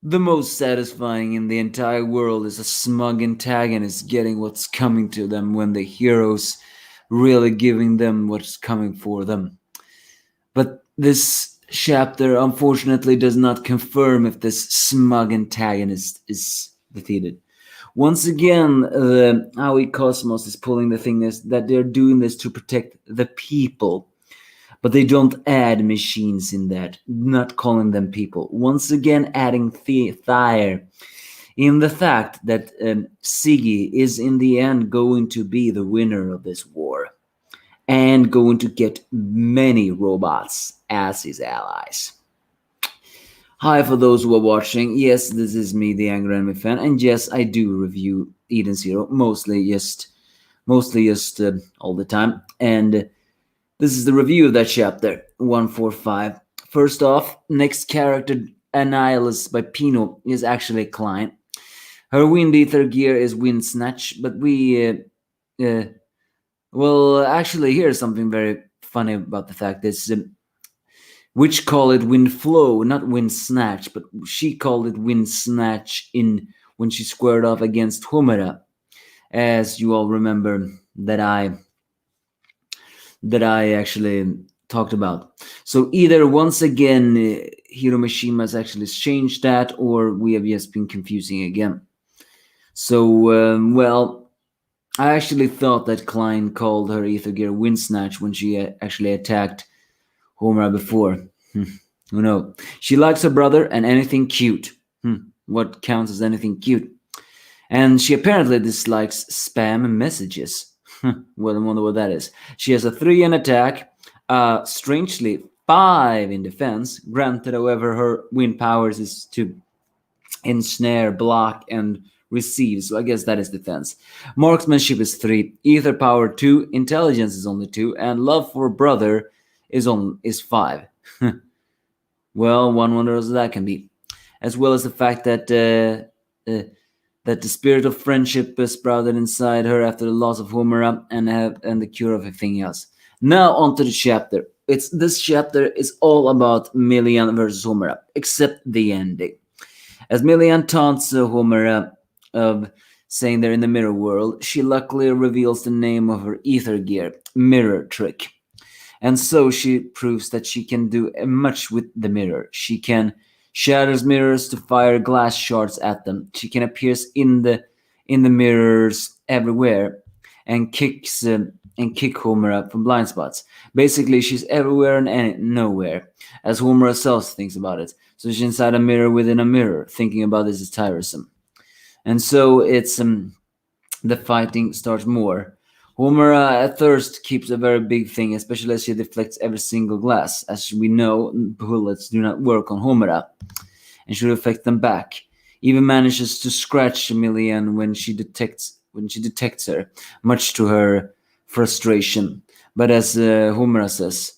The most satisfying in the entire world is a smug antagonist getting what's coming to them when the heroes really giving them what's coming for them. But this chapter unfortunately does not confirm if this smug antagonist is defeated. Once again, the Aoi Cosmos is pulling the thing is that they're doing this to protect the people, but they don't add machines in that, not calling them people. Once again, adding fire in the fact that Siggy is in the end going to be the winner of this war and going to get many robots as his allies. Hi for those who are watching. Yes, this is me, the Angry Anime fan, and yes, I do review Eden Zero mostly just all the time. And this is the review of that chapter 145. First off, next character Annihilus by Pino is actually a client. Her Wind Ether gear is Wind Snatch, but well, actually, here's something very funny about the fact is which call it Wind Flow, not Wind Snatch, but she called it Wind Snatch in when she squared off against Homura, as you all remember that I actually talked about. So either once again, Hiro Mishima's actually changed that, or we have just been confusing again. So, well, I actually thought that Klein called her Ether Gear Wind Snatch when she actually attacked Homura before. Who knows? She likes her brother and anything cute. What counts as anything cute? And she apparently dislikes spam messages. Well, I wonder what that is. She has a 3 in attack, strangely 5 in defense. Granted, however, her wind powers is to ensnare, block, and receive. So I guess that is defense. Marksmanship is 3, ether power 2, intelligence is only 2, and love for brother is 5. Well, one wonders what that can be, as well as the fact that that the spirit of friendship sprouted inside her after the loss of Homura and the cure of everything else. Now onto the chapter. This chapter is all about Milian versus Homura, except the ending. As Milian taunts Homura of saying they're in the mirror world, she luckily reveals the name of her ether gear, Mirror Trick. And so she proves that she can do much with the mirror. She can shatters mirrors to fire glass shards at them. She can appear in the mirrors everywhere and kick Homura from blind spots. Basically, she's everywhere and nowhere, as Homura herself thinks about it. So she's inside a mirror within a mirror. Thinking about this is tiresome. And so it's the fighting starts more. Homura at first keeps a very big thing, especially as she deflects every single glass. As we know, bullets do not work on Homura and should affect them back. Even manages to scratch Milian when she detects her, much to her frustration. But as Homura says,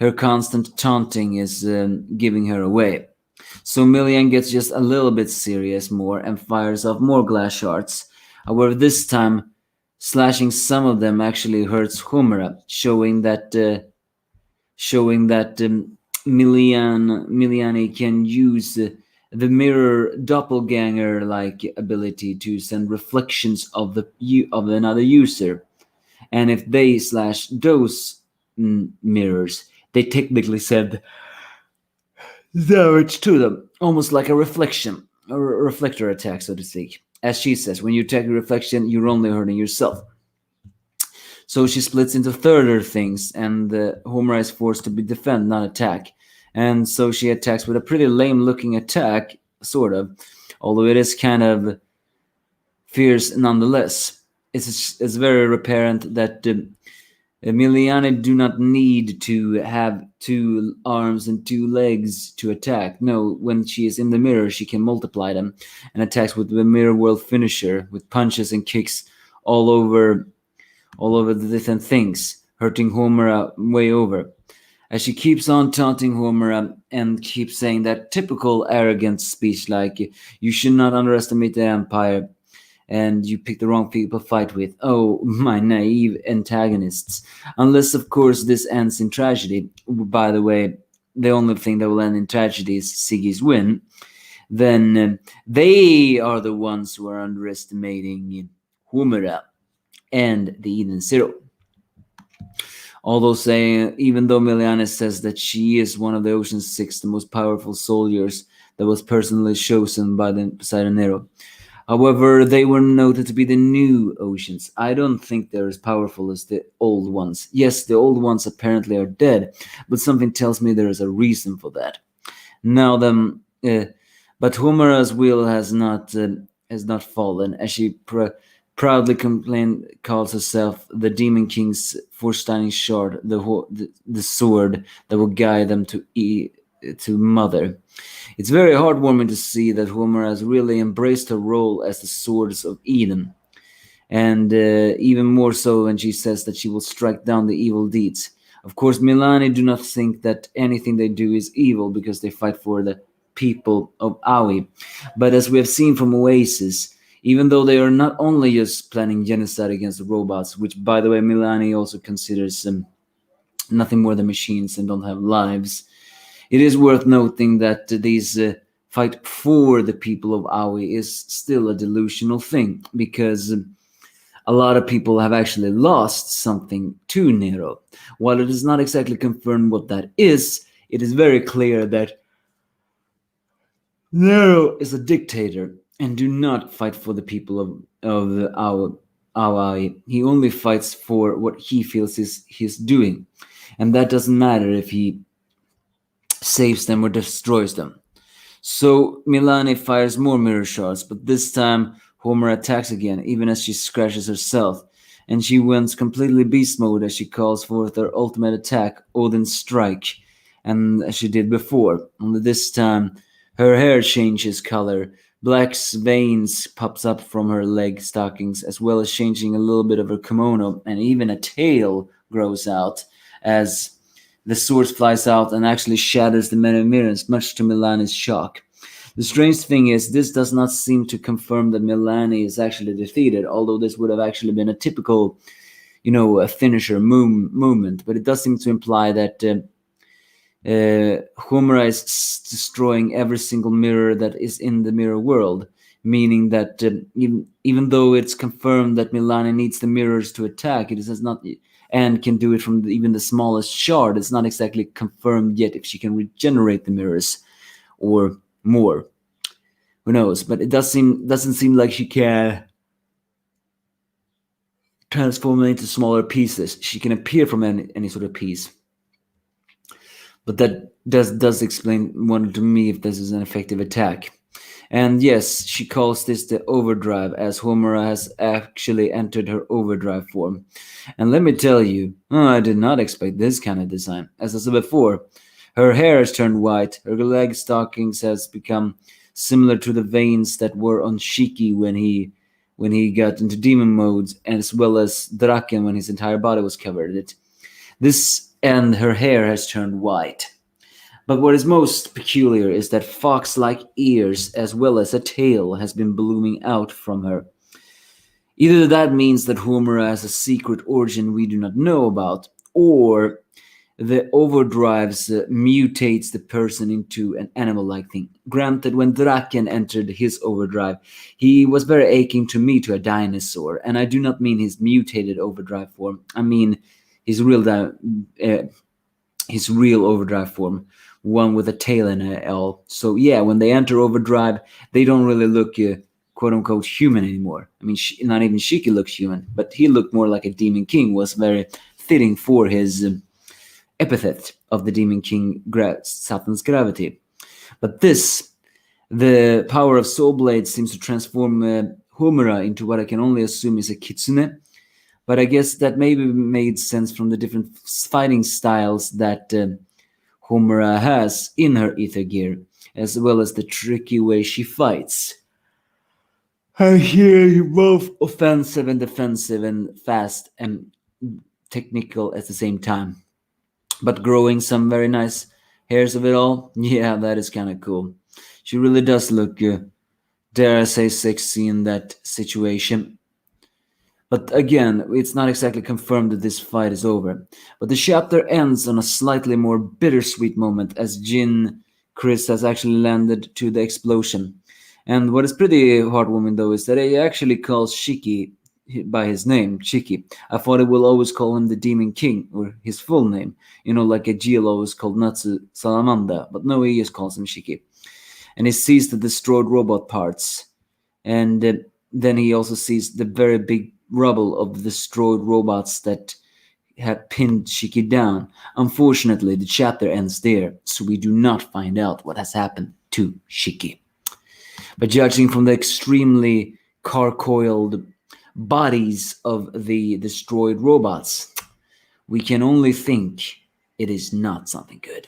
her constant taunting is giving her away. So Milian gets just a little bit serious more and fires off more glass shards. However, this time slashing some of them actually hurts Homura, showing that Miliani can use the mirror doppelganger-like ability to send reflections of another user, and if they slash those mirrors, they technically send damage to them, almost like a reflector attack, so to speak. As she says, when you attack a reflection, you're only hurting yourself. So she splits into further things, and Homura is forced to be defend, not attack. And so she attacks with a pretty lame-looking attack, sort of, although it is kind of fierce nonetheless. It's very apparent that Miliani do not need to have 2 arms and 2 legs to attack. No, when she is in the mirror, she can multiply them and attacks with the mirror world finisher with punches and kicks all over the different things, hurting Homura way over. As she keeps on taunting Homura and keeps saying that typical arrogant speech like, you should not underestimate the Empire, and you pick the wrong people to fight with. Oh, my naive antagonists. Unless, of course, this ends in tragedy. By the way, the only thing that will end in tragedy is Siggy's win. then they are the ones who are underestimating Homura and the Eden Zero. Although saying, even though Milian says that she is one of the Ocean's Six, the most powerful soldiers that was personally chosen by the Poseidon Nero. However, they were noted to be the new oceans. I don't think they're as powerful as the old ones. Yes, the old ones apparently are dead, but something tells me there is a reason for that. Now then, but Homura's will has not fallen, as she proudly calls herself the Demon King's four-shining shard, the sword that will guide them to Mother. It's very heartwarming to see that Homura has really embraced her role as the Swords of Eden, and even more so when she says that she will strike down the evil deeds. Of course, Milani do not think that anything they do is evil because they fight for the people of Aoi. But as we have seen from Oasis, even though they are not only just planning genocide against the robots, which, by the way, Milani also considers nothing more than machines and don't have lives, it is worth noting that these fight for the people of Aoi is still a delusional thing, because a lot of people have actually lost something to Nero. While it is not exactly confirmed what that is, it is very clear that Nero is a dictator and do not fight for the people of Aoi. He only fights for what he feels he's doing. And that doesn't matter if he saves them or destroys them. So Milani fires more mirror shards, but this time Homer attacks again, even as she scratches herself, and she went completely beast mode as she calls forth her ultimate attack, Odin's Strike, and as she did before. Only this time, her hair changes color, black veins pops up from her leg stockings, as well as changing a little bit of her kimono, and even a tail grows out as the sword flies out and actually shatters the many mirrors, much to Milani's shock. The strange thing is, this does not seem to confirm that Milani is actually defeated, although this would have actually been a typical, a finisher movement. But it does seem to imply that Homura is destroying every single mirror that is in the mirror world, meaning that even though it's confirmed that Milani needs the mirrors to attack, it is not, and can do it from even the smallest shard. It's not exactly confirmed yet if she can regenerate the mirrors or more. Who knows? But it doesn't seem like she can transform them into smaller pieces. She can appear from any sort of piece. But that does explain one to me if this is an effective attack. And yes, she calls this the overdrive, as Homura has actually entered her overdrive form. And let me tell you, I did not expect this kind of design. As I said before, her hair has turned white, her leg stockings has become similar to the veins that were on Shiki when he got into demon modes, as well as Draken when his entire body was covered in it. This and her hair has turned white. But what is most peculiar is that fox-like ears as well as a tail has been blooming out from her. Either that means that Homura has a secret origin we do not know about, or the overdrives mutates the person into an animal-like thing. Granted, when Draken entered his overdrive, he was very akin to me to a dinosaur, and I do not mean his mutated overdrive form. I mean his real overdrive form, one with a tail and a L. So yeah, when they enter overdrive, they don't really look quote-unquote human anymore. I mean, not even Shiki looks human, but he looked more like a Demon King, was very fitting for his epithet of the Demon King, Satan's gravity. But the power of Soul Blade seems to transform Homura into what I can only assume is a kitsune. But I guess that maybe made sense from the different fighting styles that Homura has in her ether gear, as well as the tricky way she fights. I hear both offensive and defensive and fast and technical at the same time. But growing some very nice hairs of it all, yeah, that is kind of cool. She really does look, dare I say, sexy in that situation. But again, it's not exactly confirmed that this fight is over. But the chapter ends on a slightly more bittersweet moment as Jin Chris has actually landed to the explosion. And what is pretty heartwarming though is that he actually calls Shiki by his name, Shiki. I thought it will always call him the Demon King, or his full name, like a Geo always called Natsu Salamanda, but no, he just calls him Shiki. And he sees the destroyed robot parts, and then he also sees the very big rubble of the destroyed robots that had pinned Shiki down. Unfortunately, the chapter ends there, so we do not find out what has happened to Shiki. But judging from the extremely car-coiled bodies of the destroyed robots, we can only think it is not something good.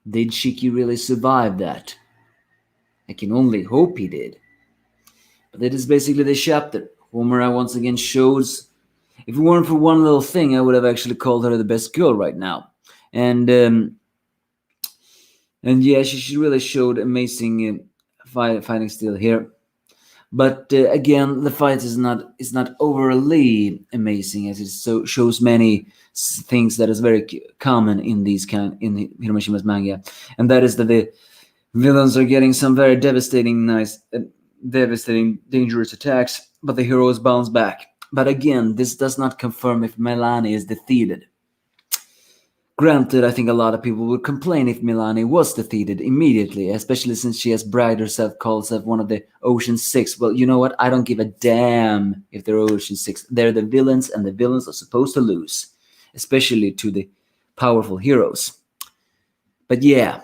Did Shiki really survive that? I can only hope he did. But that is basically the chapter. Homura once again shows. If it weren't for one little thing, I would have actually called her the best girl right now. And yeah, she really showed amazing fighting skill here. But again, the fight is not overly amazing, as it shows many things that is very common in Hiromishima's manga, and that is that the villains are getting some very devastating, dangerous attacks, but the heroes bounce back. But again, this does not confirm if Milani is defeated. Granted, I think a lot of people would complain if Milani was defeated immediately, especially since she has bragged herself, calls herself one of the Ocean Six. Well, you know what? I don't give a damn if they're Ocean Six. They're the villains, and the villains are supposed to lose, especially to the powerful heroes. But yeah,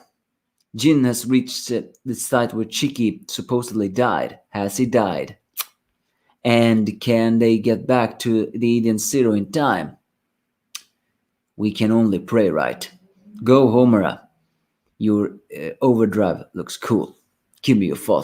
Jin has reached the site where Chiki supposedly died. Has he died? And can they get back to the Eden Zero in time? We can only pray, right? Go, Homura. Your overdrive looks cool. Give me your thoughts